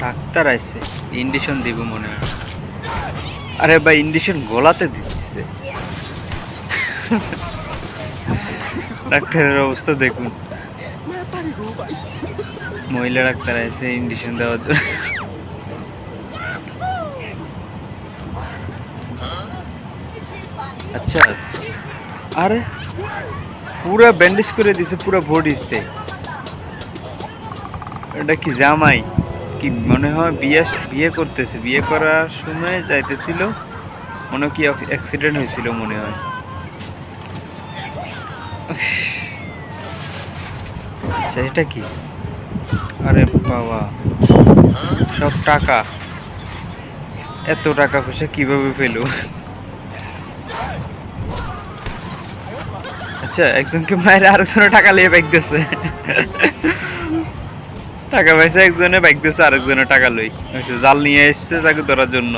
Doctor আইছে, ইন্ডিশন দিব মনে হয়। আরে ভাই ইন্ডিশন গলাতে দিচ্ছে। ডাক্তারের অবস্থা দেখুন, মহিলা ডাক্তার আইছে ইন্ডিশন দেওয়ার জন্য। আচ্ছা, আরে পুরা ব্যান্ডেজ করে দিছে পুরো বডিতে। এটা কি জামাই? কি মনে হয় বিয়ে বিয়ে করতেছে, বিয়ে করার সময় যাইতেছিল মনে হয়, কি অ্যাক্সিডেন্ট হয়েছিল মনে হয়। আচ্ছা এটা কি? আরে বাবা, সব টাকা, এত টাকা পয়সা কিভাবে পেলো? আচ্ছা, একজনকে মায়ের আরেকজনে টাকা নিয়ে বাইক দিচ্ছে। টাকা পয়সা একজনে বাইক দিচ্ছে, আরেকজনে টাকা লই জাল নিয়ে এসছে তাকে ধরার জন্য।